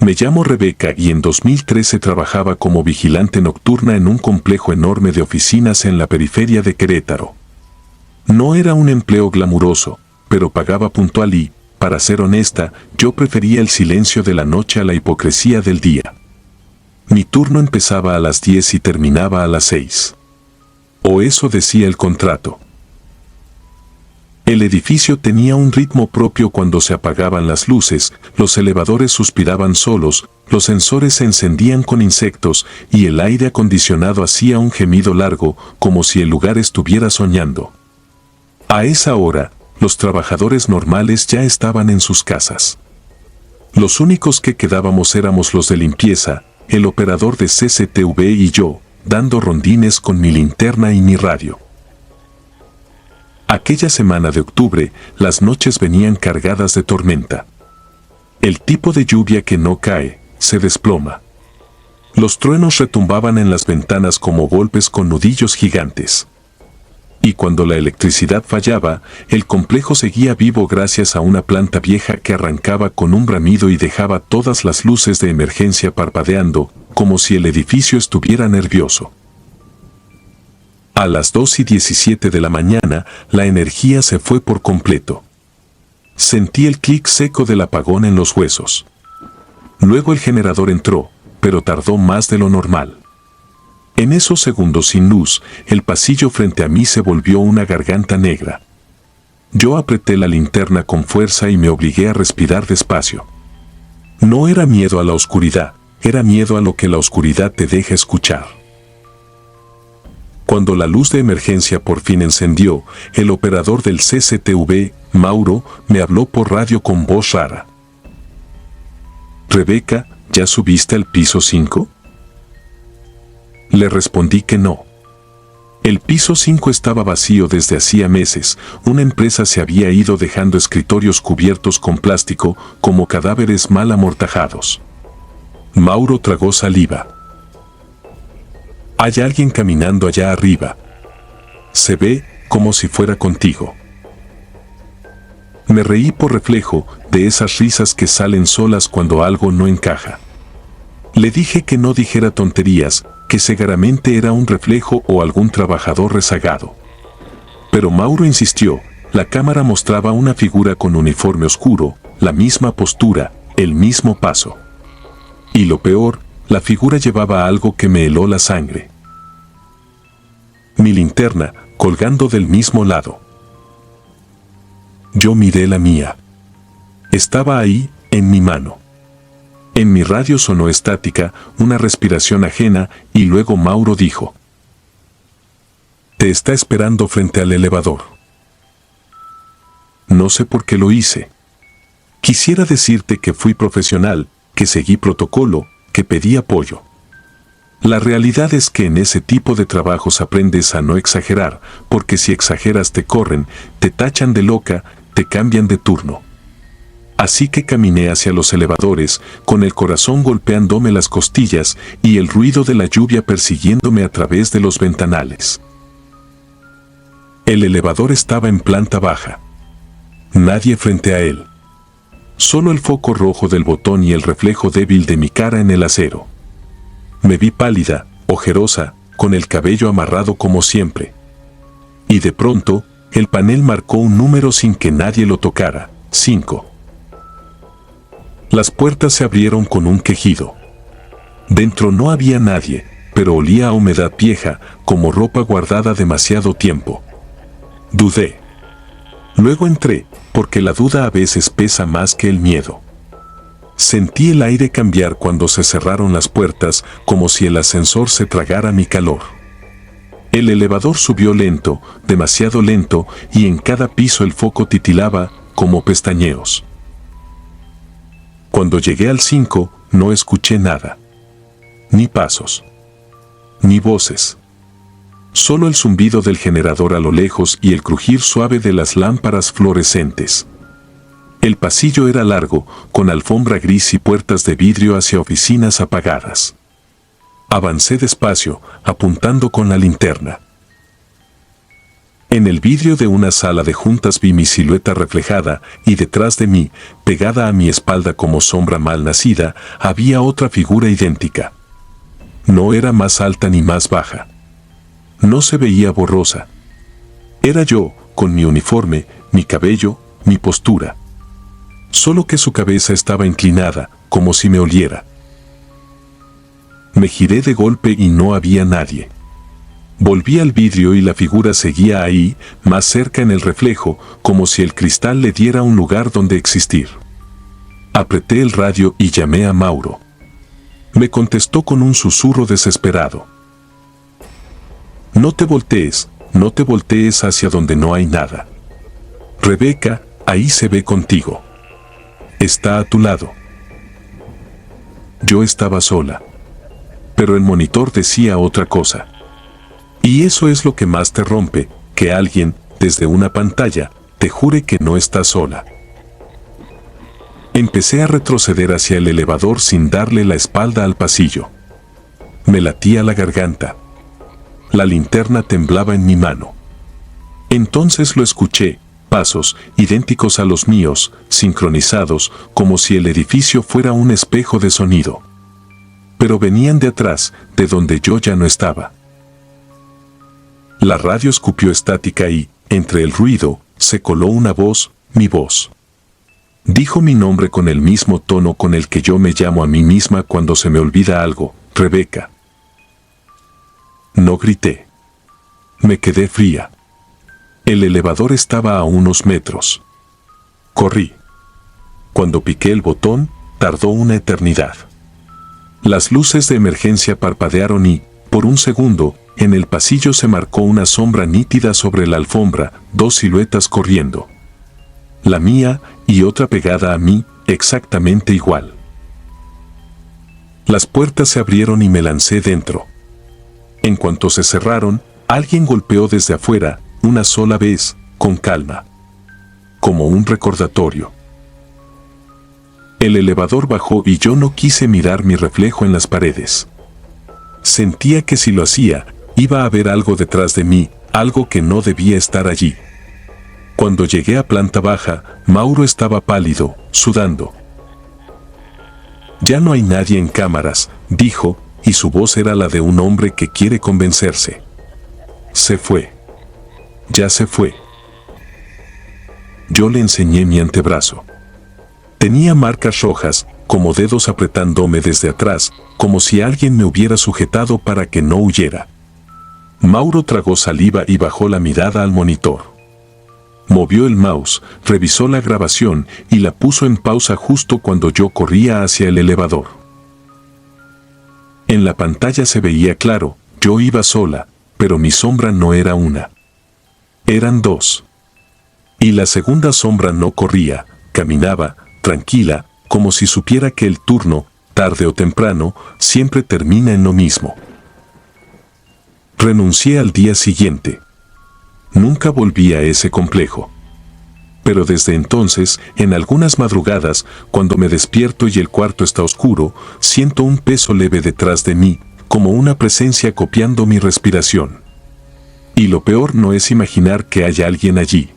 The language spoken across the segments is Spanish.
Me llamo Rebeca y en 2013 trabajaba como vigilante nocturna en un complejo enorme de oficinas en la periferia de Querétaro. No era un empleo glamuroso, pero pagaba puntual y, para ser honesta, yo prefería el silencio de la noche a la hipocresía del día. Mi turno empezaba a las 10 y terminaba a las 6. O eso decía el contrato. El edificio tenía un ritmo propio cuando se apagaban las luces, los elevadores suspiraban solos, los sensores se encendían con insectos y el aire acondicionado hacía un gemido largo, como si el lugar estuviera soñando. A esa hora, los trabajadores normales ya estaban en sus casas. Los únicos que quedábamos éramos los de limpieza, el operador de CCTV y yo, dando rondines con mi linterna y mi radio. Aquella semana de octubre, las noches venían cargadas de tormenta. El tipo de lluvia que no cae, se desploma. Los truenos retumbaban en las ventanas como golpes con nudillos gigantes. Y cuando la electricidad fallaba, el complejo seguía vivo gracias a una planta vieja que arrancaba con un bramido y dejaba todas las luces de emergencia parpadeando, como si el edificio estuviera nervioso. A las 2:17 de la mañana, la energía se fue por completo. Sentí el clic seco del apagón en los huesos. Luego el generador entró, pero tardó más de lo normal. En esos segundos sin luz, el pasillo frente a mí se volvió una garganta negra. Yo apreté la linterna con fuerza y me obligué a respirar despacio. No era miedo a la oscuridad, era miedo a lo que la oscuridad te deja escuchar. Cuando la luz de emergencia por fin encendió, el operador del CCTV, Mauro, me habló por radio con voz rara. «Rebeca, ¿ya subiste al piso 5?» Le respondí que no. El piso 5 estaba vacío desde hacía meses, una empresa se había ido dejando escritorios cubiertos con plástico como cadáveres mal amortajados. Mauro tragó saliva. «Hay alguien caminando allá arriba. Se ve como si fuera contigo». Me reí por reflejo, de esas risas que salen solas cuando algo no encaja. Le dije que no dijera tonterías, que seguramente era un reflejo o algún trabajador rezagado. Pero Mauro insistió, la cámara mostraba una figura con uniforme oscuro, la misma postura, el mismo paso. Y lo peor, la figura llevaba algo que me heló la sangre. Mi linterna, colgando del mismo lado. Yo miré la mía. Estaba ahí, en mi mano. En mi radio sonó estática, una respiración ajena, y luego Mauro dijo: «Te está esperando frente al elevador». No sé por qué lo hice. Quisiera decirte que fui profesional, que seguí protocolo, que pedí apoyo. La realidad es que en ese tipo de trabajos aprendes a no exagerar, porque si exageras te corren, te tachan de loca, te cambian de turno. Así que caminé hacia los elevadores, con el corazón golpeándome las costillas y el ruido de la lluvia persiguiéndome a través de los ventanales. El elevador estaba en planta baja. Nadie frente a él. Solo el foco rojo del botón y el reflejo débil de mi cara en el acero. Me vi pálida, ojerosa, con el cabello amarrado como siempre. Y de pronto, el panel marcó un número sin que nadie lo tocara: 5. Las puertas se abrieron con un quejido. Dentro no había nadie, pero olía a humedad vieja, como ropa guardada demasiado tiempo. Dudé. Luego entré, porque la duda a veces pesa más que el miedo. Sentí el aire cambiar cuando se cerraron las puertas, como si el ascensor se tragara mi calor. El elevador subió lento, demasiado lento, y en cada piso el foco titilaba, como pestañeos. Cuando llegué al 5, no escuché nada. Ni pasos. Ni voces. Solo el zumbido del generador a lo lejos y el crujir suave de las lámparas fluorescentes. El pasillo era largo, con alfombra gris y puertas de vidrio hacia oficinas apagadas. Avancé despacio, apuntando con la linterna. En el vidrio de una sala de juntas vi mi silueta reflejada y detrás de mí, pegada a mi espalda como sombra mal nacida, había otra figura idéntica. No era más alta ni más baja. No se veía borrosa. Era yo, con mi uniforme, mi cabello, mi postura. Solo que su cabeza estaba inclinada, como si me oliera. Me giré de golpe y no había nadie. Volví al vidrio y la figura seguía ahí, más cerca en el reflejo, como si el cristal le diera un lugar donde existir. Apreté el radio y llamé a Mauro. Me contestó con un susurro desesperado. No te voltees hacia donde no hay nada. Rebeca, ahí se ve contigo. Está a tu lado. Yo estaba sola. Pero el monitor decía otra cosa. Y eso es lo que más te rompe, que alguien, desde una pantalla, te jure que no estás sola. Empecé a retroceder hacia el elevador sin darle la espalda al pasillo. Me latía la garganta. La linterna temblaba en mi mano. Entonces lo escuché, pasos, idénticos a los míos, sincronizados, como si el edificio fuera un espejo de sonido. Pero venían de atrás, de donde yo ya no estaba. La radio escupió estática y, entre el ruido, se coló una voz, mi voz. Dijo mi nombre con el mismo tono con el que yo me llamo a mí misma cuando se me olvida algo, Rebeca. No grité. Me quedé fría. El elevador estaba a unos metros. Corrí. Cuando piqué el botón, tardó una eternidad. Las luces de emergencia parpadearon y, por un segundo, en el pasillo se marcó una sombra nítida sobre la alfombra, dos siluetas corriendo. La mía y otra pegada a mí, exactamente igual. Las puertas se abrieron y me lancé dentro. En cuanto se cerraron, alguien golpeó desde afuera, una sola vez, con calma. Como un recordatorio. El elevador bajó y yo no quise mirar mi reflejo en las paredes. Sentía que si lo hacía, iba a haber algo detrás de mí, algo que no debía estar allí. Cuando llegué a planta baja, Mauro estaba pálido, sudando. Ya no hay nadie en cámaras, dijo, y su voz era la de un hombre que quiere convencerse. Se fue. Ya se fue. Yo le enseñé mi antebrazo. Tenía marcas rojas, como dedos apretándome desde atrás, como si alguien me hubiera sujetado para que no huyera. Mauro tragó saliva y bajó la mirada al monitor. Movió el mouse, revisó la grabación y la puso en pausa justo cuando yo corría hacia el elevador. En la pantalla se veía claro, yo iba sola, pero mi sombra no era una. Eran dos. Y la segunda sombra no corría, caminaba, tranquila, como si supiera que el turno, tarde o temprano, siempre termina en lo mismo. Renuncié al día siguiente. Nunca volví a ese complejo. Pero desde entonces, en algunas madrugadas, cuando me despierto y el cuarto está oscuro, siento un peso leve detrás de mí, como una presencia copiando mi respiración. Y lo peor no es imaginar que haya alguien allí.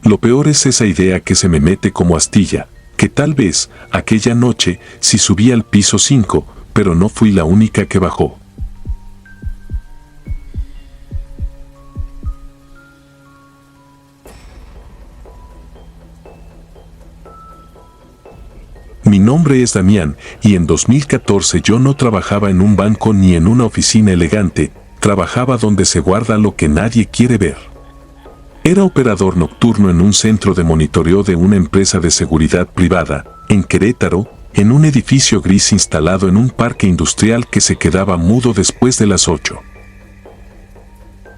Lo peor es esa idea que se me mete como astilla, que tal vez, aquella noche, sí subí al piso 5, pero no fui la única que bajó. Mi nombre es Damián, y en 2014 yo no trabajaba en un banco ni en una oficina elegante, trabajaba donde se guarda lo que nadie quiere ver. Era operador nocturno en un centro de monitoreo de una empresa de seguridad privada, en Querétaro, en un edificio gris instalado en un parque industrial que se quedaba mudo después de las 8.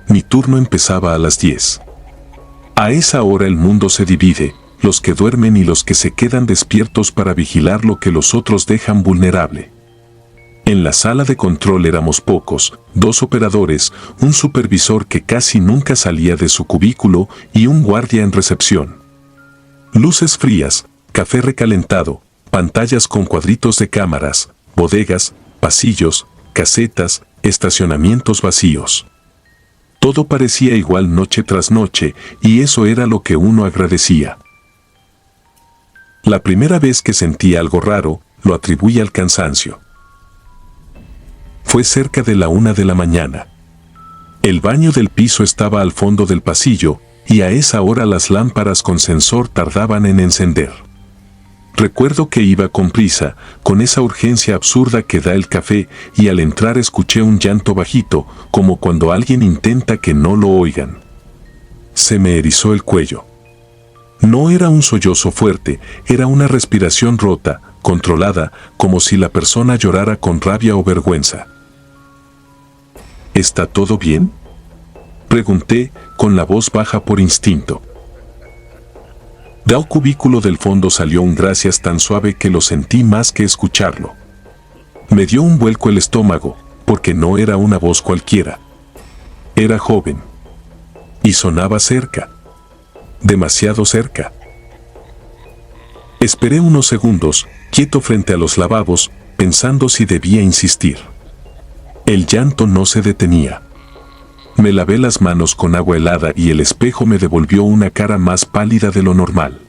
Mi turno empezaba a las 10. A esa hora el mundo se divide, los que duermen y los que se quedan despiertos para vigilar lo que los otros dejan vulnerable. En la sala de control éramos pocos, 2 operadores, un supervisor que casi nunca salía de su cubículo y un guardia en recepción. Luces frías, café recalentado, pantallas con cuadritos de cámaras, bodegas, pasillos, casetas, estacionamientos vacíos. Todo parecía igual noche tras noche, y eso era lo que uno agradecía. La primera vez que sentí algo raro, lo atribuí al cansancio. Fue cerca de la 1 de la mañana. El baño del piso estaba al fondo del pasillo, y a esa hora las lámparas con sensor tardaban en encender. Recuerdo que iba con prisa, con esa urgencia absurda que da el café, y al entrar escuché un llanto bajito, como cuando alguien intenta que no lo oigan. Se me erizó el cuello. No era un sollozo fuerte, era una respiración rota, controlada, como si la persona llorara con rabia o vergüenza. ¿Está todo bien?, pregunté, con la voz baja por instinto. Del cubículo del fondo salió un gracias tan suave que lo sentí más que escucharlo. Me dio un vuelco el estómago, porque no era una voz cualquiera. Era joven. Y sonaba cerca. Demasiado cerca. Esperé unos segundos, quieto frente a los lavabos, pensando si debía insistir. El llanto no se detenía. Me lavé las manos con agua helada y el espejo me devolvió una cara más pálida de lo normal.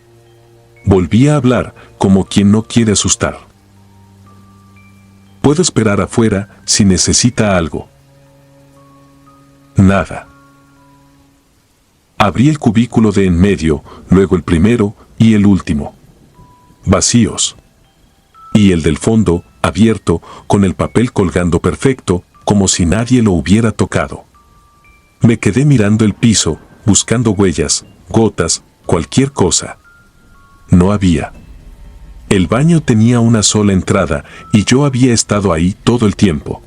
Volví a hablar, como quien no quiere asustar. Puedo esperar afuera si necesita algo. Nada. Abrí el cubículo de en medio, luego el primero y el último. Vacíos. Y el del fondo, abierto, con el papel colgando perfecto, como si nadie lo hubiera tocado. Me quedé mirando el piso, buscando huellas, gotas, cualquier cosa. No había. El baño tenía una sola entrada y yo había estado ahí todo el tiempo.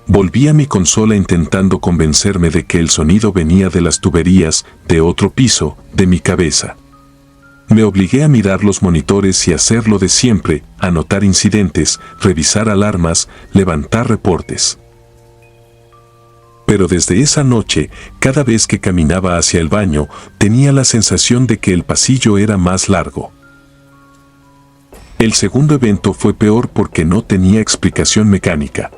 Volví a mi consola intentando convencerme de que el sonido venía de las tuberías, de otro piso, de mi cabeza. Me obligué a mirar los monitores y hacer lo de siempre, anotar incidentes, revisar alarmas, levantar reportes. Pero desde esa noche, cada vez que caminaba hacia el baño, tenía la sensación de que el pasillo era más largo. El segundo evento fue peor porque no tenía explicación mecánica.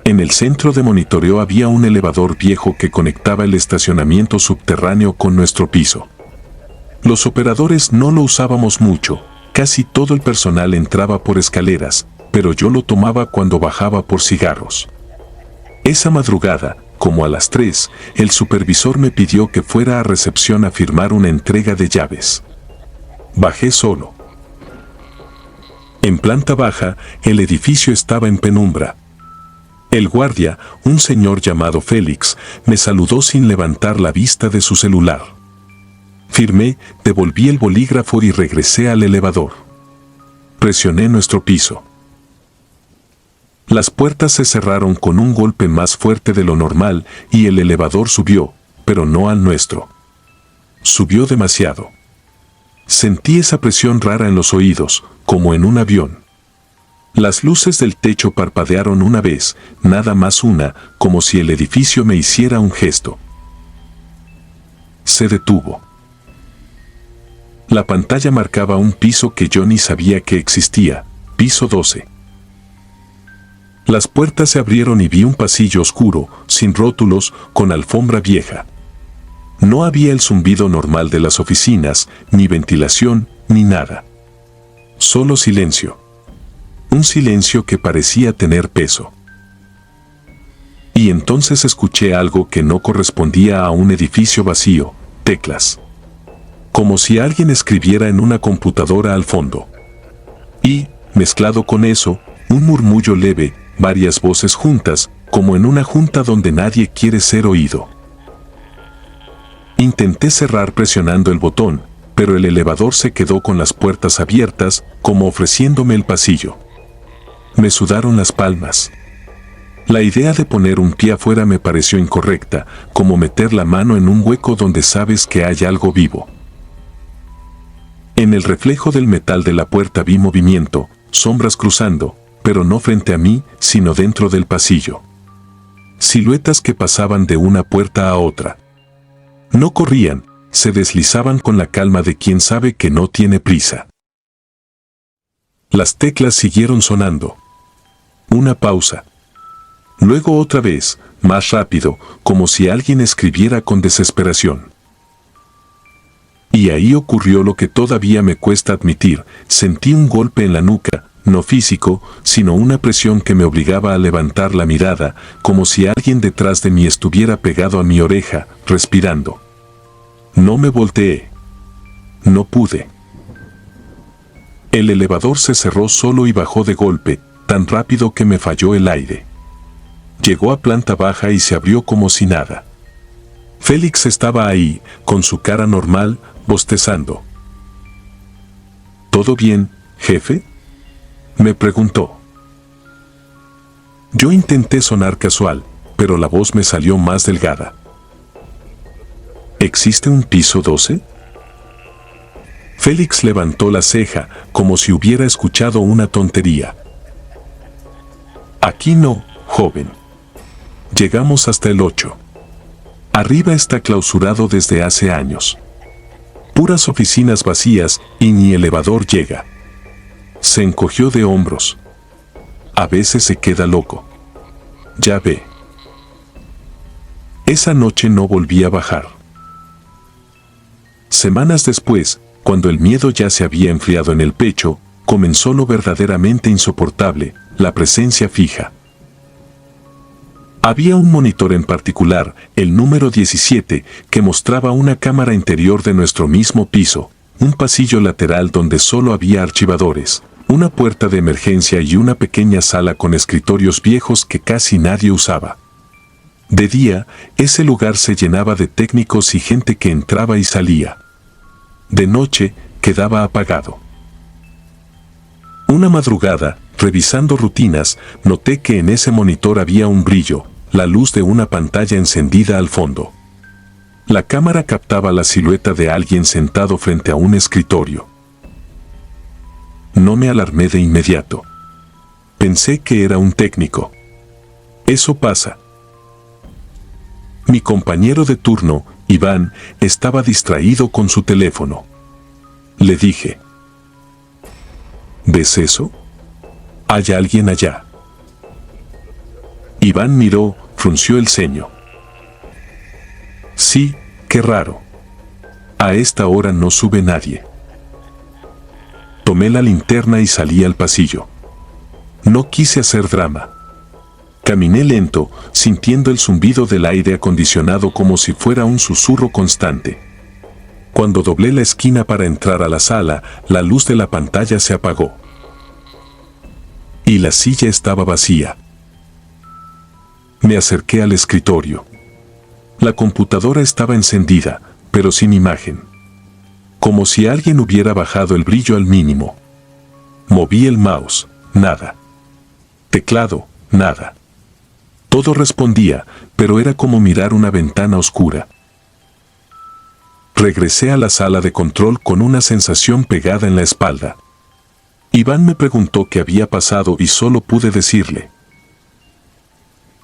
En el centro de monitoreo había un elevador viejo que conectaba el estacionamiento subterráneo con nuestro piso. Los operadores no lo usábamos mucho, casi todo el personal entraba por escaleras, pero yo lo tomaba cuando bajaba por cigarros. Esa madrugada, como a las 3, el supervisor me pidió que fuera a recepción a firmar una entrega de llaves. Bajé solo. En planta baja, el edificio estaba en penumbra. El guardia, un señor llamado Félix, me saludó sin levantar la vista de su celular. Firmé, devolví el bolígrafo y regresé al elevador. Presioné nuestro piso. Las puertas se cerraron con un golpe más fuerte de lo normal y el elevador subió, pero no al nuestro. Subió demasiado. Sentí esa presión rara en los oídos, como en un avión. Las luces del techo parpadearon una vez, nada más una, como si el edificio me hiciera un gesto. Se detuvo. La pantalla marcaba un piso que yo ni sabía que existía, piso 12. Las puertas se abrieron y vi un pasillo oscuro, sin rótulos, con alfombra vieja. No había el zumbido normal de las oficinas, ni ventilación, ni nada. Solo silencio. Un silencio que parecía tener peso. Y entonces escuché algo que no correspondía a un edificio vacío, teclas. Como si alguien escribiera en una computadora al fondo. Y, mezclado con eso, un murmullo leve, varias voces juntas, como en una junta donde nadie quiere ser oído. Intenté cerrar presionando el botón, pero el elevador se quedó con las puertas abiertas, como ofreciéndome el pasillo. Me sudaron las palmas. La idea de poner un pie afuera me pareció incorrecta, como meter la mano en un hueco donde sabes que hay algo vivo. En el reflejo del metal de la puerta vi movimiento, sombras cruzando, pero no frente a mí, sino dentro del pasillo. Siluetas que pasaban de una puerta a otra. No corrían, se deslizaban con la calma de quien sabe que no tiene prisa. Las teclas siguieron sonando. Una pausa. Luego otra vez, más rápido, como si alguien escribiera con desesperación. Y ahí ocurrió lo que todavía me cuesta admitir, sentí un golpe en la nuca, no físico, sino una presión que me obligaba a levantar la mirada, como si alguien detrás de mí estuviera pegado a mi oreja, respirando. No me volteé. No pude. El elevador se cerró solo y bajó de golpe, tan rápido que me falló el aire. Llegó a planta baja y se abrió como si nada. Félix estaba ahí, con su cara normal, bostezando. ¿Todo bien, jefe?, me preguntó. Yo intenté sonar casual, pero la voz me salió más delgada. ¿Existe un piso 12? Félix levantó la ceja, como si hubiera escuchado una tontería. Aquí no, joven. Llegamos hasta el 8. Arriba está clausurado desde hace años. Puras oficinas vacías y ni elevador llega. Se encogió de hombros. A veces se queda loco. Ya ve. Esa noche no volví a bajar. Semanas después, cuando el miedo ya se había enfriado en el pecho, comenzó lo verdaderamente insoportable, la presencia fija. Había un monitor en particular, el número 17, que mostraba una cámara interior de nuestro mismo piso, un pasillo lateral donde solo había archivadores, una puerta de emergencia y una pequeña sala con escritorios viejos que casi nadie usaba. De día, ese lugar se llenaba de técnicos y gente que entraba y salía. De noche, quedaba apagado. Una madrugada, revisando rutinas, noté que en ese monitor había un brillo, la luz de una pantalla encendida al fondo. La cámara captaba la silueta de alguien sentado frente a un escritorio. No me alarmé de inmediato. Pensé que era un técnico. Eso pasa. Mi compañero de turno, Iván, estaba distraído con su teléfono. Le dije: ¿ves eso? Hay alguien allá. Iván miró, frunció el ceño. Sí, qué raro. A esta hora no sube nadie. Tomé la linterna y salí al pasillo. No quise hacer drama. Caminé lento, sintiendo el zumbido del aire acondicionado como si fuera un susurro constante. Cuando doblé la esquina para entrar a la sala, la luz de la pantalla se apagó. Y la silla estaba vacía. Me acerqué al escritorio. La computadora estaba encendida, pero sin imagen. Como si alguien hubiera bajado el brillo al mínimo. Moví el mouse, nada. Teclado, nada. Todo respondía, pero era como mirar una ventana oscura. Regresé a la sala de control con una sensación pegada en la espalda. Iván me preguntó qué había pasado y solo pude decirle: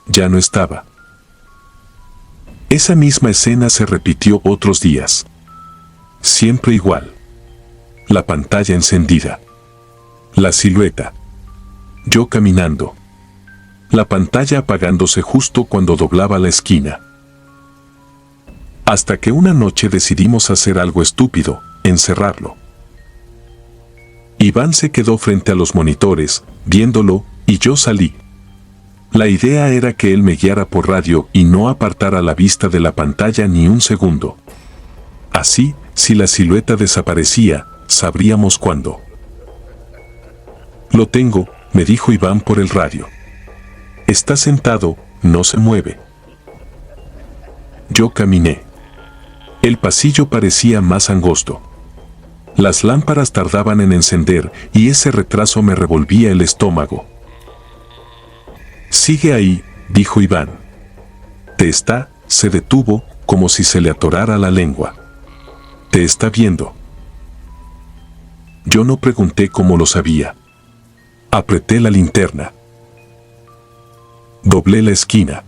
ya no estaba. Esa misma escena se repitió otros días. Siempre igual. La pantalla encendida. La silueta. Yo caminando. La pantalla apagándose justo cuando doblaba la esquina. Hasta que una noche decidimos hacer algo estúpido, encerrarlo. Iván se quedó frente a los monitores, viéndolo, y yo salí. La idea era que él me guiara por radio y no apartara la vista de la pantalla ni un segundo. Así, si la silueta desaparecía, sabríamos cuándo. Lo tengo, me dijo Iván por el radio. Está sentado, no se mueve. Yo caminé. El pasillo parecía más angosto. Las lámparas tardaban en encender y ese retraso me revolvía el estómago. Sigue ahí, dijo Iván. Se detuvo, como si se le atorara la lengua. Te está viendo. Yo no pregunté cómo lo sabía. Apreté la linterna. Doblé la esquina.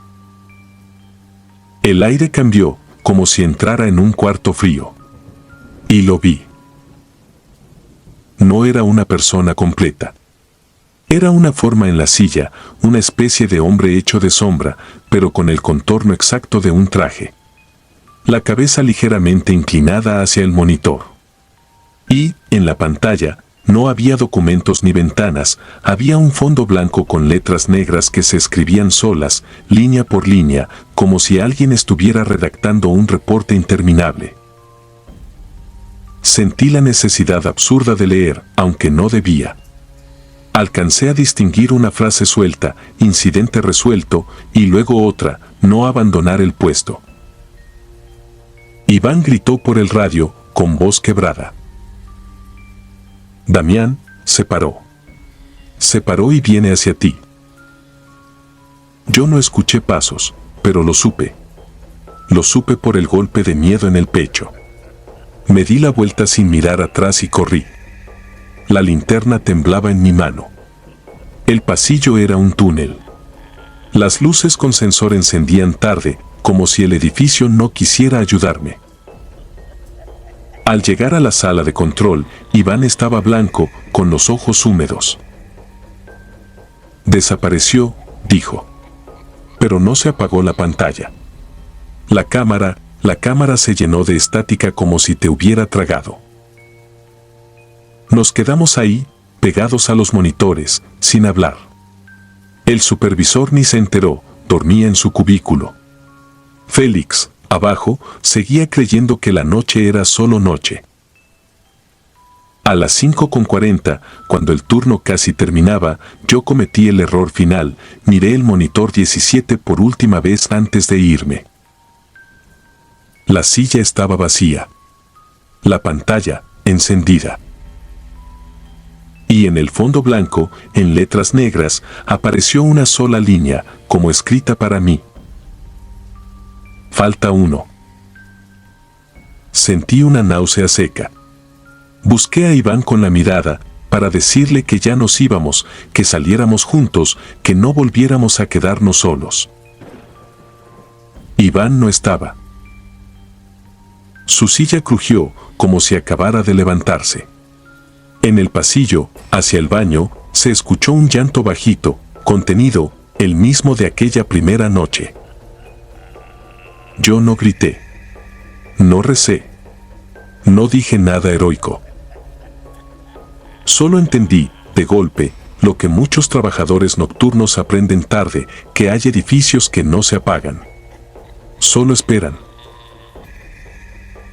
El aire cambió, como si entrara en un cuarto frío. Y lo vi. No era una persona completa. Era una forma en la silla, una especie de hombre hecho de sombra, pero con el contorno exacto de un traje. La cabeza ligeramente inclinada hacia el monitor. Y, en la pantalla, no había documentos ni ventanas, había un fondo blanco con letras negras que se escribían solas, línea por línea, como si alguien estuviera redactando un reporte interminable. Sentí la necesidad absurda de leer, aunque no debía. Alcancé a distinguir una frase suelta, incidente resuelto, y luego otra, no abandonar el puesto. Iván gritó por el radio, con voz quebrada. Damián, se paró. Se paró y viene hacia ti. Yo no escuché pasos, pero lo supe. Lo supe por el golpe de miedo en el pecho. Me di la vuelta sin mirar atrás y corrí. La linterna temblaba en mi mano. El pasillo era un túnel. Las luces con sensor encendían tarde, como si el edificio no quisiera ayudarme. Al llegar a la sala de control, Iván estaba blanco, con los ojos húmedos. Desapareció, dijo. Pero no se apagó la pantalla. La cámara se llenó de estática como si te hubiera tragado. Nos quedamos ahí, pegados a los monitores, sin hablar. El supervisor ni se enteró, dormía en su cubículo. Félix, abajo, seguía creyendo que la noche era solo noche. A las 5:40, cuando el turno casi terminaba, yo cometí el error final, miré el monitor 17 por última vez antes de irme. La silla estaba vacía. La pantalla, encendida. Y en el fondo blanco, en letras negras, apareció una sola línea, como escrita para mí. Falta uno. Sentí una náusea seca. Busqué a Iván con la mirada, para decirle que ya nos íbamos, que saliéramos juntos, que no volviéramos a quedarnos solos. Iván no estaba. Su silla crujió, como si acabara de levantarse. En el pasillo, hacia el baño, se escuchó un llanto bajito, contenido, el mismo de aquella primera noche. Yo no grité. No recé. No dije nada heroico. Solo entendí, de golpe, lo que muchos trabajadores nocturnos aprenden tarde, que hay edificios que no se apagan. Solo esperan.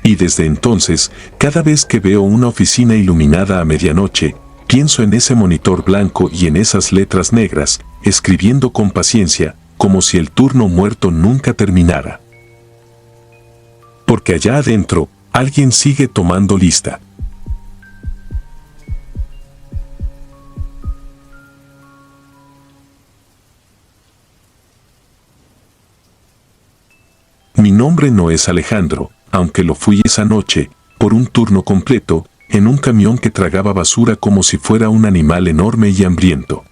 Y desde entonces, cada vez que veo una oficina iluminada a medianoche, pienso en ese monitor blanco y en esas letras negras, escribiendo con paciencia, como si el turno muerto nunca terminara. Porque allá adentro, alguien sigue tomando lista. Mi nombre no es Alejandro, aunque lo fui esa noche, por un turno completo, en un camión que tragaba basura como si fuera un animal enorme y hambriento.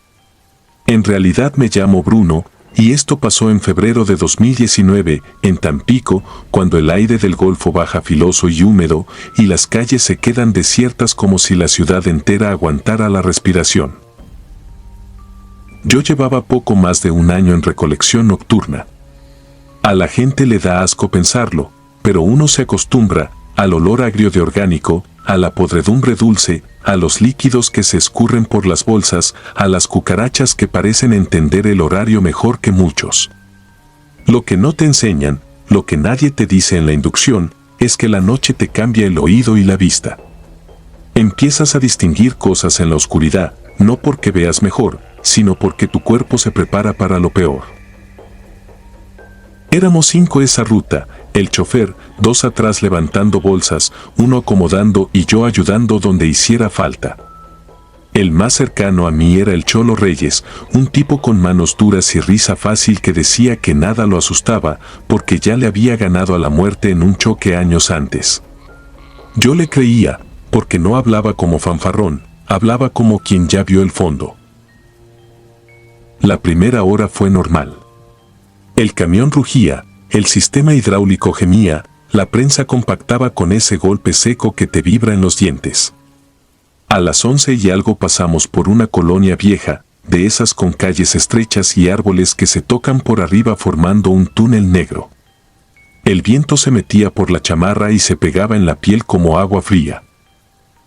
En realidad me llamo Bruno, y esto pasó en febrero de 2019, en Tampico, cuando el aire del Golfo baja filoso y húmedo, y las calles se quedan desiertas como si la ciudad entera aguantara la respiración. Yo llevaba poco más de un año en recolección nocturna. A la gente le da asco pensarlo, pero uno se acostumbra al olor agrio de orgánico, a la podredumbre dulce, a los líquidos que se escurren por las bolsas, a las cucarachas que parecen entender el horario mejor que muchos. Lo que no te enseñan, lo que nadie te dice en la inducción, es que la noche te cambia el oído y la vista. Empiezas a distinguir cosas en la oscuridad, no porque veas mejor, sino porque tu cuerpo se prepara para lo peor. Éramos 5 esa ruta, el chofer, 2 atrás levantando bolsas, 1 acomodando y yo ayudando donde hiciera falta. El más cercano a mí era el Cholo Reyes, un tipo con manos duras y risa fácil que decía que nada lo asustaba, porque ya le había ganado a la muerte en un choque años antes. Yo le creía, porque no hablaba como fanfarrón, hablaba como quien ya vio el fondo. La primera hora fue normal. El camión rugía, el sistema hidráulico gemía, la prensa compactaba con ese golpe seco que te vibra en los dientes. A las 11 y algo pasamos por una colonia vieja, de esas con calles estrechas y árboles que se tocan por arriba formando un túnel negro. El viento se metía por la chamarra y se pegaba en la piel como agua fría.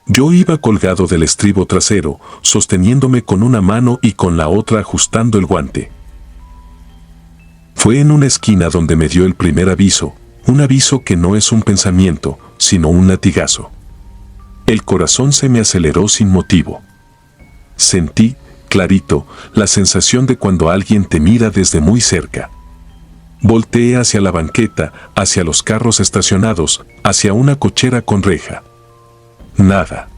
Yo iba colgado del estribo trasero, sosteniéndome con una mano y con la otra ajustando el guante. Fue en una esquina donde me dio el primer aviso, un aviso que no es un pensamiento, sino un latigazo. El corazón se me aceleró sin motivo. Sentí, clarito, la sensación de cuando alguien te mira desde muy cerca. Volteé hacia la banqueta, hacia los carros estacionados, hacia una cochera con reja. Nada.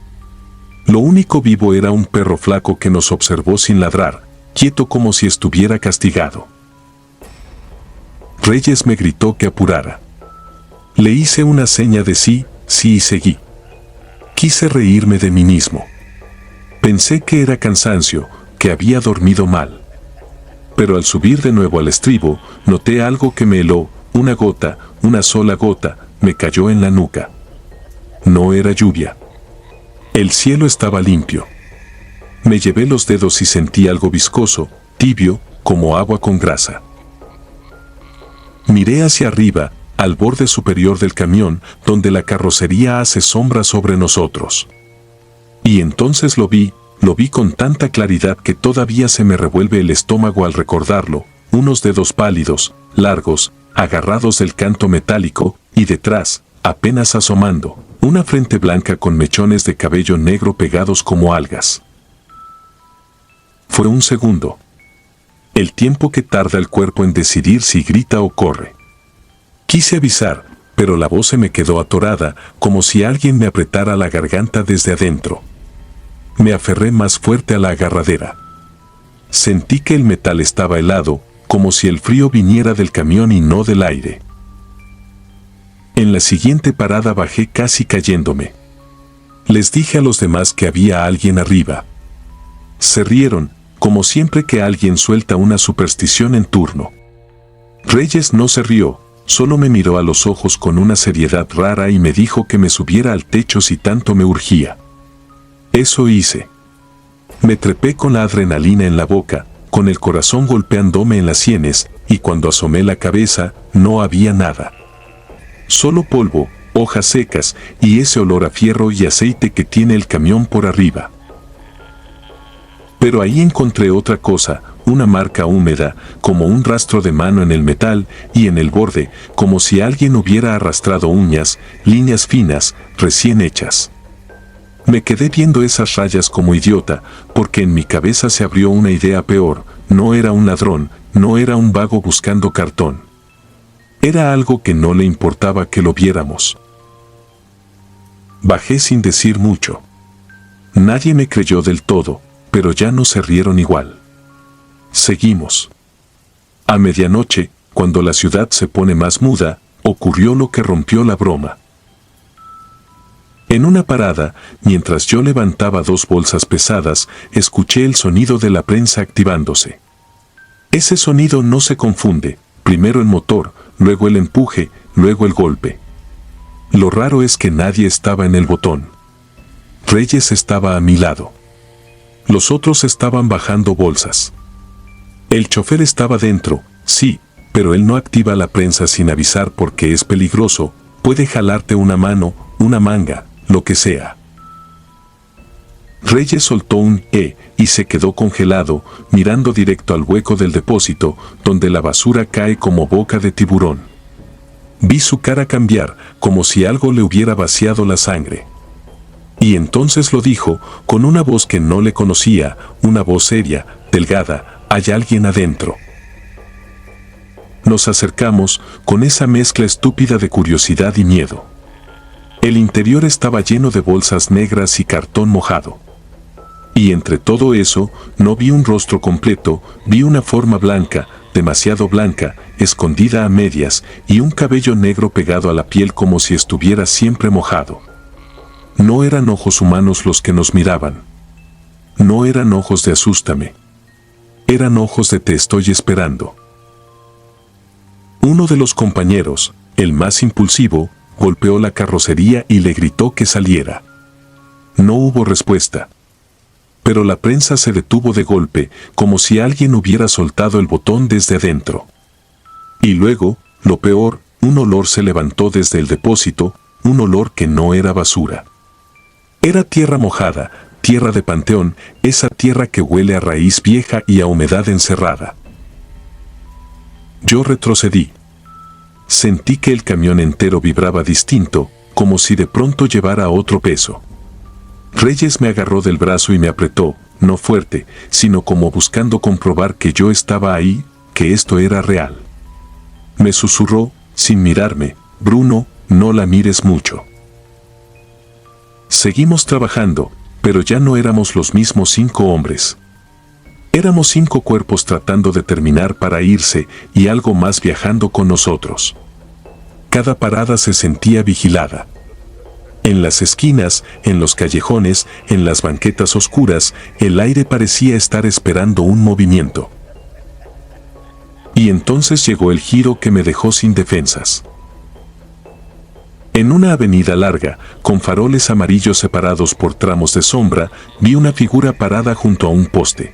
Lo único vivo era un perro flaco que nos observó sin ladrar, quieto como si estuviera castigado. Reyes me gritó que apurara. Le hice una seña de sí, sí y seguí. Quise reírme de mí mismo. Pensé que era cansancio, que había dormido mal. Pero al subir de nuevo al estribo, noté algo que me heló, una gota, una sola gota, me cayó en la nuca. No era lluvia. El cielo estaba limpio. Me llevé los dedos y sentí algo viscoso, tibio, como agua con grasa. Miré hacia arriba, al borde superior del camión, donde la carrocería hace sombra sobre nosotros. Y entonces lo vi con tanta claridad que todavía se me revuelve el estómago al recordarlo, unos dedos pálidos, largos, agarrados del canto metálico, y detrás, apenas asomando, una frente blanca con mechones de cabello negro pegados como algas. Fue un segundo. El tiempo que tarda el cuerpo en decidir si grita o corre. Quise avisar, pero la voz se me quedó atorada, como si alguien me apretara la garganta desde adentro. Me aferré más fuerte a la agarradera. Sentí que el metal estaba helado, como si el frío viniera del camión y no del aire. En la siguiente parada bajé casi cayéndome. Les dije a los demás que había alguien arriba. Se rieron, como siempre que alguien suelta una superstición en turno. Reyes no se rió, solo me miró a los ojos con una seriedad rara y me dijo que me subiera al techo si tanto me urgía. Eso hice. Me trepé con la adrenalina en la boca, con el corazón golpeándome en las sienes, y cuando asomé la cabeza, no había nada. Solo polvo, hojas secas, y ese olor a fierro y aceite que tiene el camión por arriba. Pero ahí encontré otra cosa, una marca húmeda, como un rastro de mano en el metal, y en el borde, como si alguien hubiera arrastrado uñas, líneas finas, recién hechas. Me quedé viendo esas rayas como idiota, porque en mi cabeza se abrió una idea peor, no era un ladrón, no era un vago buscando cartón. Era algo que no le importaba que lo viéramos. Bajé sin decir mucho. Nadie me creyó del todo, pero ya no se rieron igual. Seguimos. A medianoche, cuando la ciudad se pone más muda, ocurrió lo que rompió la broma. En una parada, mientras yo levantaba 2 bolsas pesadas, escuché el sonido de la prensa activándose. Ese sonido no se confunde, primero el motor, luego el empuje, luego el golpe. Lo raro es que nadie estaba en el botón. Reyes estaba a mi lado. Los otros estaban bajando bolsas. El chofer estaba dentro, sí, pero él no activa la prensa sin avisar porque es peligroso, puede jalarte una mano, una manga, lo que sea. Reyes soltó un y se quedó congelado, mirando directo al hueco del depósito, donde la basura cae como boca de tiburón. Vi su cara cambiar, como si algo le hubiera vaciado la sangre. Y entonces lo dijo, con una voz que no le conocía, una voz seria, delgada: hay alguien adentro. Nos acercamos, con esa mezcla estúpida de curiosidad y miedo. El interior estaba lleno de bolsas negras y cartón mojado. Y entre todo eso, no vi un rostro completo, vi una forma blanca, demasiado blanca, escondida a medias, y un cabello negro pegado a la piel como si estuviera siempre mojado. No eran ojos humanos los que nos miraban. No eran ojos de asústame. Eran ojos de te estoy esperando. Uno de los compañeros, el más impulsivo, golpeó la carrocería y le gritó que saliera. No hubo respuesta. pero la prensa se detuvo de golpe, como si alguien hubiera soltado el botón desde adentro. Y luego, lo peor, un olor se levantó desde el depósito, un olor que no era basura. Era tierra mojada, tierra de panteón, esa tierra que huele a raíz vieja y a humedad encerrada. Yo retrocedí. Sentí que el camión entero vibraba distinto, como si de pronto llevara otro peso. Reyes me agarró del brazo y me apretó, no fuerte, sino como buscando comprobar que yo estaba ahí, que esto era real. Me susurró, sin mirarme, Bruno, no la mires mucho. Seguimos trabajando, pero ya no éramos los mismos 5 hombres. Éramos 5 cuerpos tratando de terminar para irse y algo más viajando con nosotros. Cada parada se sentía vigilada. En las esquinas, en los callejones, en las banquetas oscuras, el aire parecía estar esperando un movimiento. Y entonces llegó el giro que me dejó sin defensas. En una avenida larga, con faroles amarillos separados por tramos de sombra, vi una figura parada junto a un poste.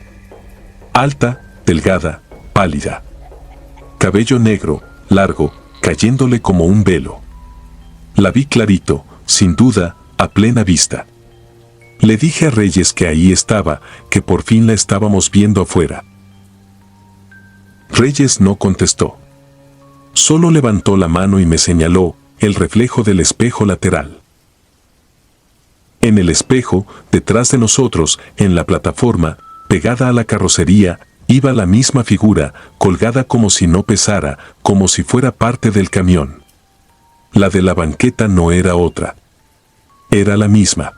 Alta, delgada, pálida. Cabello negro, largo, cayéndole como un velo. La vi clarito, sin duda, a plena vista. Le dije a Reyes que ahí estaba, que por fin la estábamos viendo afuera. Reyes no contestó. Solo levantó la mano y me señaló el reflejo del espejo lateral. En el espejo, detrás de nosotros, en la plataforma, pegada a la carrocería, iba la misma figura, colgada como si no pesara, como si fuera parte del camión. La de la banqueta no era otra. Era la misma.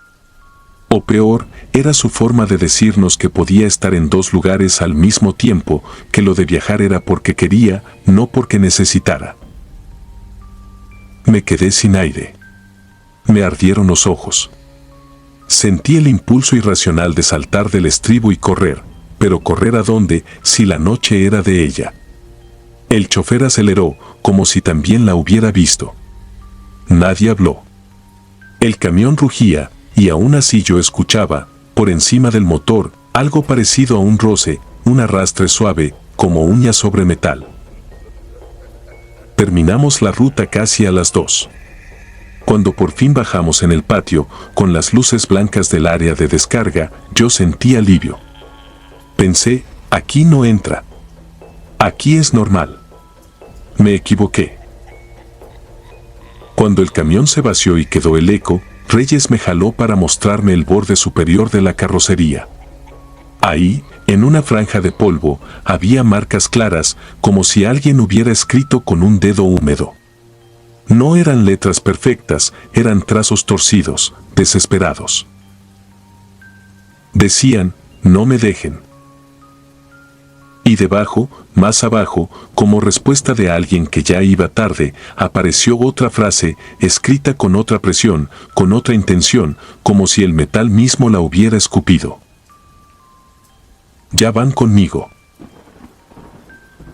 O peor, era su forma de decirnos que podía estar en 2 lugares al mismo tiempo, que lo de viajar era porque quería, no porque necesitara. Me quedé sin aire. Me ardieron los ojos. Sentí el impulso irracional de saltar del estribo y correr, pero ¿correr a dónde si la noche era de ella? El chofer aceleró, como si también la hubiera visto. Nadie habló. El camión rugía, y aún así yo escuchaba, por encima del motor, algo parecido a un roce, un arrastre suave, como uñas sobre metal. Terminamos la ruta casi a las 2. Cuando por fin bajamos en el patio, con las luces blancas del área de descarga, yo sentí alivio. Pensé, aquí no entra. Aquí es normal. Me equivoqué. Cuando el camión se vació y quedó el eco, Reyes me jaló para mostrarme el borde superior de la carrocería. Ahí, en una franja de polvo, había marcas claras, como si alguien hubiera escrito con un dedo húmedo. No eran letras perfectas, eran trazos torcidos, desesperados. Decían, no me dejen. Y debajo, más abajo, como respuesta de alguien que ya iba tarde, apareció otra frase, escrita con otra presión, con otra intención, como si el metal mismo la hubiera escupido. Ya van conmigo.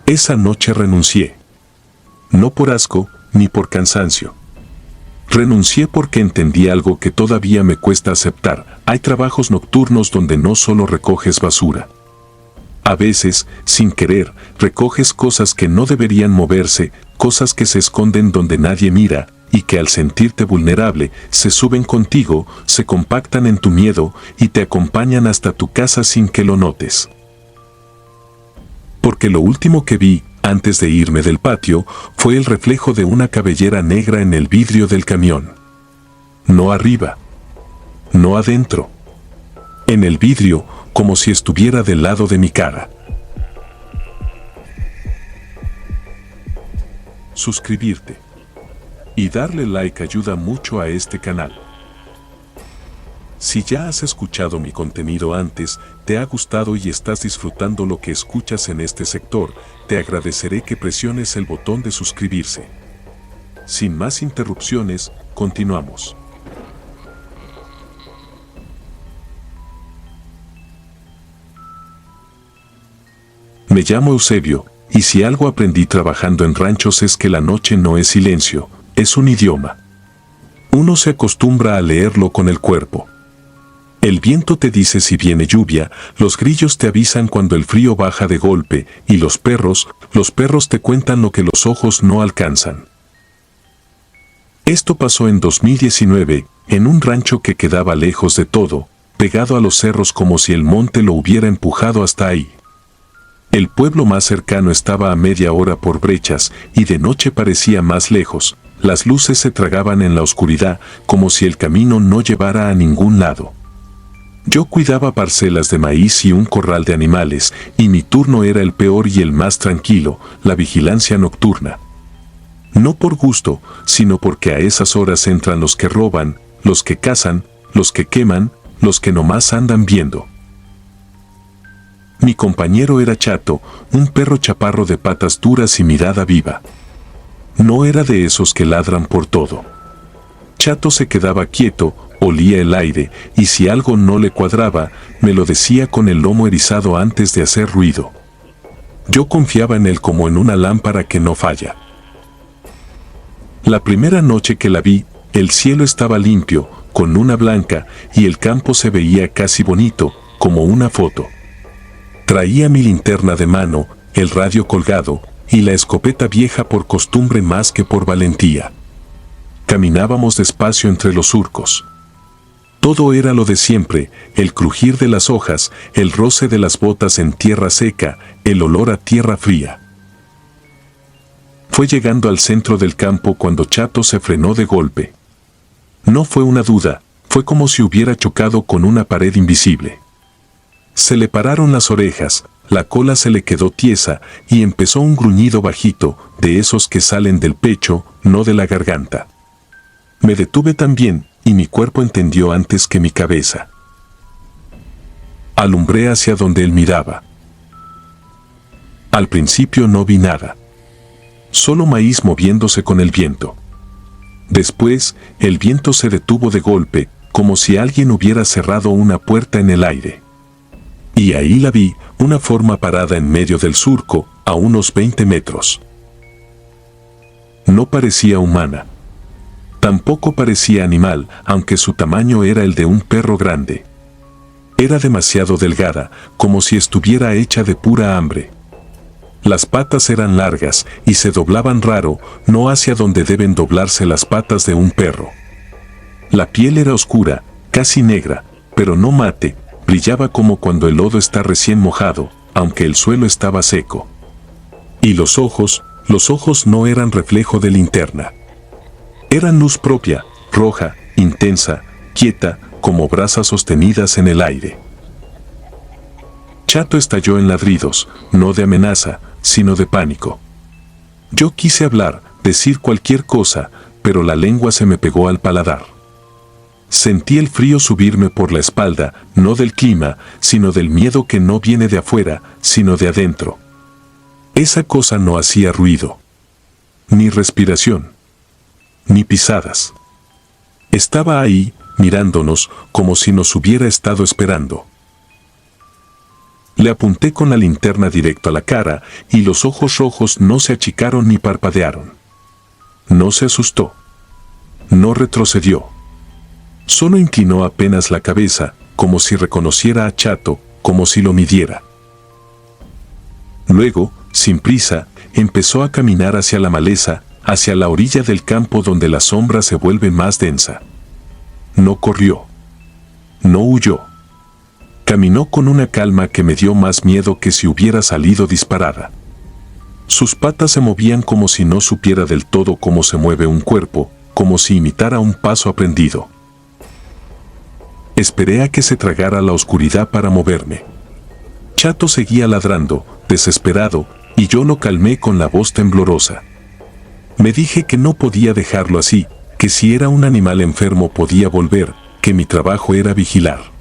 Esa noche renuncié. No por asco, ni por cansancio. Renuncié porque entendí algo que todavía me cuesta aceptar. Hay trabajos nocturnos donde no solo recoges basura. A veces, sin querer, recoges cosas que no deberían moverse, cosas que se esconden donde nadie mira, y que al sentirte vulnerable, se suben contigo, se compactan en tu miedo, y te acompañan hasta tu casa sin que lo notes. Porque lo último que vi, antes de irme del patio, fue el reflejo de una cabellera negra en el vidrio del camión. No arriba. No adentro. En el vidrio, como si estuviera del lado de mi cara. Suscribirte y darle like ayuda mucho a este canal. Si ya has escuchado mi contenido antes, te ha gustado y estás disfrutando lo que escuchas en este sector, te agradeceré que presiones el botón de suscribirse. Sin más interrupciones, continuamos. Me llamo Eusebio, y si algo aprendí trabajando en ranchos es que la noche no es silencio, es un idioma. Uno se acostumbra a leerlo con el cuerpo. El viento te dice si viene lluvia, los grillos te avisan cuando el frío baja de golpe, y los perros te cuentan lo que los ojos no alcanzan. Esto pasó en 2019, en un rancho que quedaba lejos de todo, pegado a los cerros como si el monte lo hubiera empujado hasta ahí. El pueblo más cercano estaba a media hora por brechas y de noche parecía más lejos. Las luces se tragaban en la oscuridad como si el camino no llevara a ningún lado. Yo cuidaba parcelas de maíz y un corral de animales, y mi turno era el peor y el más tranquilo, la vigilancia nocturna. No por gusto, sino porque a esas horas entran los que roban, los que cazan, los que queman, los que nomás andan viendo. Mi compañero era Chato, un perro chaparro de patas duras y mirada viva. No era de esos que ladran por todo. Chato se quedaba quieto, olía el aire, y si algo no le cuadraba, me lo decía con el lomo erizado antes de hacer ruido. Yo confiaba en él como en una lámpara que no falla. La primera noche que la vi, el cielo estaba limpio, con luna blanca, y el campo se veía casi bonito, como una foto. Traía mi linterna de mano, el radio colgado, y la escopeta vieja por costumbre más que por valentía. Caminábamos despacio entre los surcos. Todo era lo de siempre, el crujir de las hojas, el roce de las botas en tierra seca, el olor a tierra fría. Fue llegando al centro del campo cuando Chato se frenó de golpe. No fue una duda, fue como si hubiera chocado con una pared invisible. Se le pararon las orejas, la cola se le quedó tiesa y empezó un gruñido bajito, de esos que salen del pecho, no de la garganta. Me detuve también, y mi cuerpo entendió antes que mi cabeza. Alumbré hacia donde él miraba. Al principio no vi nada. Solo maíz moviéndose con el viento. Después, el viento se detuvo de golpe, como si alguien hubiera cerrado una puerta en el aire. Y ahí la vi, una forma parada en medio del surco, a unos 20 metros. No parecía humana. Tampoco parecía animal, aunque su tamaño era el de un perro grande. Era demasiado delgada, como si estuviera hecha de pura hambre. Las patas eran largas y se doblaban raro, no hacia donde deben doblarse las patas de un perro. La piel era oscura, casi negra, pero no mate, brillaba como cuando el lodo está recién mojado, aunque el suelo estaba seco. Y los ojos no eran reflejo de linterna. Eran luz propia, roja, intensa, quieta, como brasas sostenidas en el aire. Chato estalló en ladridos, no de amenaza, sino de pánico. Yo quise hablar, decir cualquier cosa, pero la lengua se me pegó al paladar. Sentí el frío subirme por la espalda, no del clima, sino del miedo que no viene de afuera, sino de adentro. Esa cosa no hacía ruido. Ni respiración. Ni pisadas. Estaba ahí, mirándonos, como si nos hubiera estado esperando. Le apunté con la linterna directo a la cara, y los ojos rojos no se achicaron ni parpadearon. No se asustó. No retrocedió. Solo inclinó apenas la cabeza, como si reconociera a Chato, como si lo midiera. Luego, sin prisa, empezó a caminar hacia la maleza, hacia la orilla del campo donde la sombra se vuelve más densa. No corrió. No huyó. Caminó con una calma que me dio más miedo que si hubiera salido disparada. Sus patas se movían como si no supiera del todo cómo se mueve un cuerpo, como si imitara un paso aprendido. Esperé a que se tragara la oscuridad para moverme. Chato seguía ladrando, desesperado, y yo lo calmé con la voz temblorosa. Me dije que no podía dejarlo así, que si era un animal enfermo podía volver, que mi trabajo era vigilar.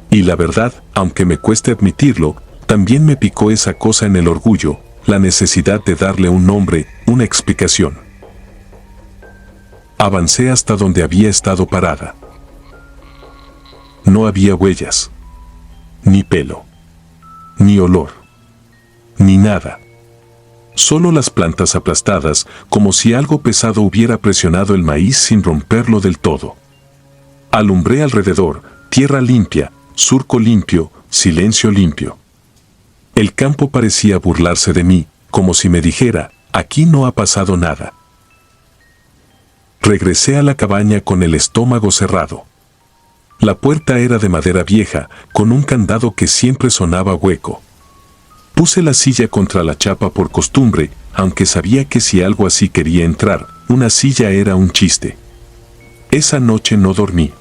Y la verdad, aunque me cueste admitirlo, también me picó esa cosa en el orgullo, la necesidad de darle un nombre, una explicación. Avancé hasta donde había estado parada. No había huellas, ni pelo, ni olor, ni nada. Solo las plantas aplastadas, como si algo pesado hubiera presionado el maíz sin romperlo del todo. Alumbré alrededor, Tierra limpia, surco limpio, silencio limpio. El campo parecía burlarse de mí, como si me dijera, aquí no ha pasado nada. Regresé a la cabaña con el estómago cerrado. La puerta era de madera vieja, con un candado que siempre sonaba hueco. Puse la silla contra la chapa por costumbre, aunque sabía que si algo así quería entrar, una silla era un chiste. Esa noche no dormí.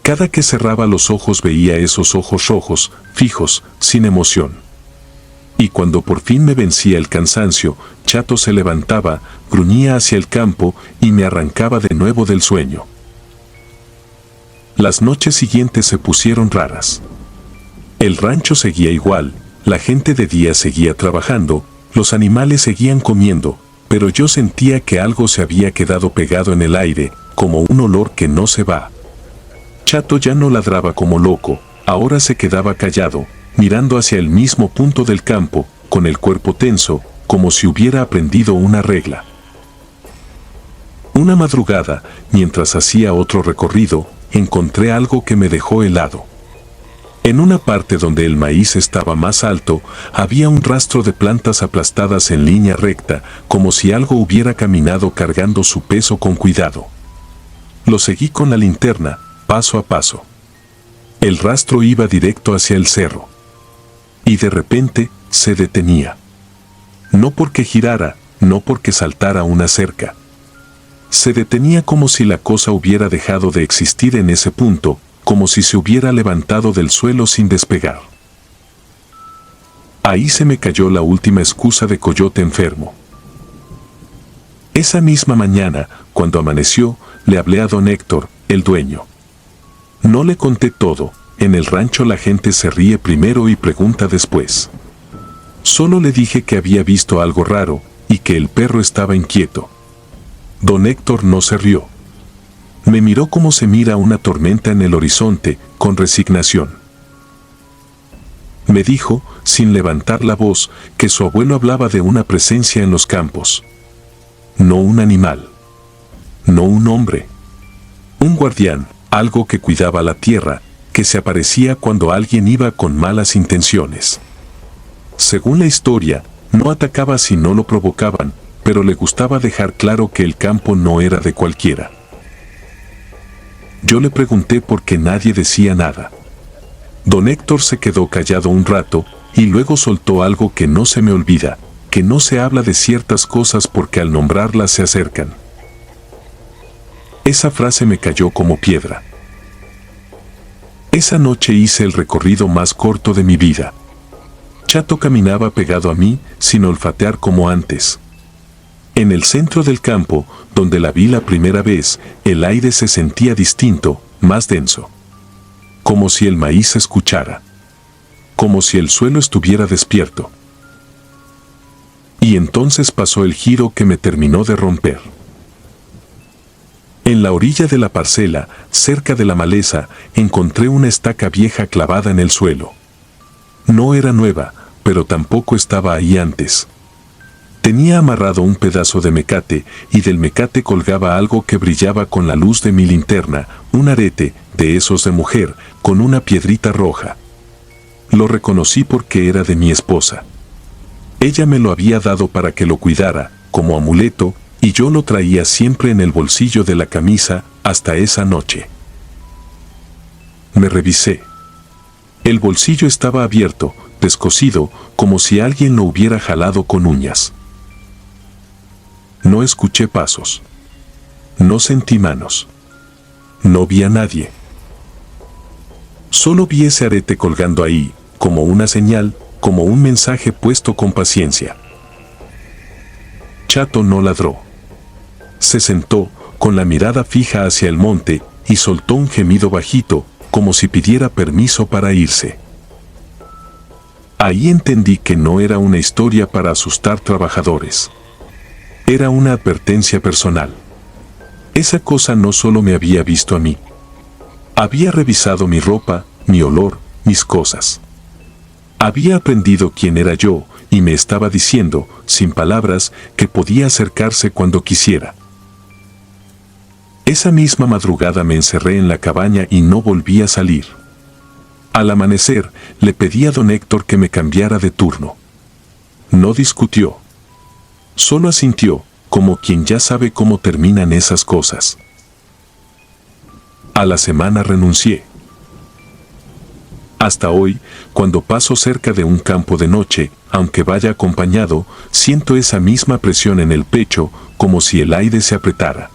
Cada que cerraba los ojos veía esos ojos rojos, fijos, sin emoción. Y cuando por fin me vencía el cansancio, Chato se levantaba, gruñía hacia el campo y me arrancaba de nuevo del sueño. Las noches siguientes se pusieron raras. El rancho seguía igual, la gente de día seguía trabajando, los animales seguían comiendo, pero yo sentía que algo se había quedado pegado en el aire, como un olor que no se va. Chato ya no ladraba como loco, ahora se quedaba callado, mirando hacia el mismo punto del campo, con el cuerpo tenso, como si hubiera aprendido una regla. Una madrugada, mientras hacía otro recorrido, encontré algo que me dejó helado. En una parte donde el maíz estaba más alto, había un rastro de plantas aplastadas en línea recta, como si algo hubiera caminado cargando su peso con cuidado. Lo seguí con la linterna, paso a paso. El rastro iba directo hacia el cerro. Y de repente, se detenía. No porque girara, no porque saltara una cerca. Se detenía como si la cosa hubiera dejado de existir en ese punto, como si se hubiera levantado del suelo sin despegar. Ahí se me cayó la última excusa de coyote enfermo. Esa misma mañana, cuando amaneció, le hablé a don Héctor, el dueño. No le conté todo, en el rancho la gente se ríe primero y pregunta después. Solo le dije que había visto algo raro, y que el perro estaba inquieto. Don Héctor no se rió. Me miró como se mira una tormenta en el horizonte, con resignación. Me dijo, sin levantar la voz, que su abuelo hablaba de una presencia en los campos. No un animal. No un hombre. Un guardián, algo que cuidaba la tierra, que se aparecía cuando alguien iba con malas intenciones. Según la historia, no atacaba si no lo provocaban, pero le gustaba dejar claro que el campo no era de cualquiera. Yo le pregunté por qué nadie decía nada. Don Héctor se quedó callado un rato, y luego soltó algo que no se me olvida, que no se habla de ciertas cosas porque al nombrarlas se acercan. Esa frase me cayó como piedra. Esa noche hice el recorrido más corto de mi vida. Chato caminaba pegado a mí, sin olfatear como antes. En el centro del campo, donde la vi la primera vez, el aire se sentía distinto, más denso. Como si el maíz se escuchara. Como si el suelo estuviera despierto. Y entonces pasó el giro que me terminó de romper. En la orilla de la parcela, cerca de la maleza, encontré una estaca vieja clavada en el suelo. No era nueva, pero tampoco estaba ahí antes. Tenía amarrado un pedazo de mecate, y del mecate colgaba algo que brillaba con la luz de mi linterna, un arete, de esos de mujer, con una piedrita roja. Lo reconocí porque era de mi esposa. Ella me lo había dado para que lo cuidara, como amuleto, y yo lo traía siempre en el bolsillo de la camisa, hasta esa noche. Me revisé. El bolsillo estaba abierto, descosido, como si alguien lo hubiera jalado con uñas. No escuché pasos. No sentí manos. No vi a nadie. Solo vi ese arete colgando ahí, como una señal, como un mensaje puesto con paciencia. Chato no ladró. Se sentó, con la mirada fija hacia el monte, y soltó un gemido bajito, como si pidiera permiso para irse. Ahí entendí que no era una historia para asustar trabajadores. Era una advertencia personal. Esa cosa no solo me había visto a mí. Había revisado mi ropa, mi olor, mis cosas. Había aprendido quién era yo, y me estaba diciendo, sin palabras, que podía acercarse cuando quisiera. Esa misma madrugada me encerré en la cabaña y no volví a salir. Al amanecer, le pedí a don Héctor que me cambiara de turno. No discutió. Solo asintió, como quien ya sabe cómo terminan esas cosas. A la semana renuncié. Hasta hoy, cuando paso cerca de un campo de noche, aunque vaya acompañado, siento esa misma presión en el pecho, como si el aire se apretara.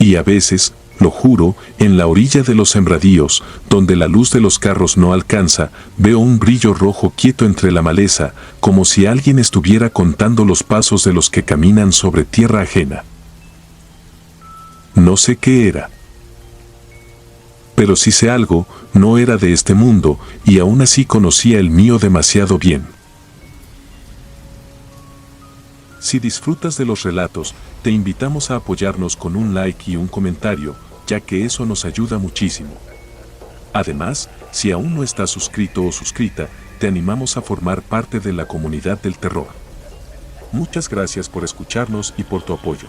Y a veces, lo juro, en la orilla de los sembradíos, donde la luz de los carros no alcanza, veo un brillo rojo quieto entre la maleza, como si alguien estuviera contando los pasos de los que caminan sobre tierra ajena. No sé qué era. Pero si sé algo, no era de este mundo, y aún así conocía el mío demasiado bien. Si disfrutas de los relatos, te invitamos a apoyarnos con un like y un comentario, ya que eso nos ayuda muchísimo. Además, si aún no estás suscrito o suscrita, te animamos a formar parte de la comunidad del terror. Muchas gracias por escucharnos y por tu apoyo.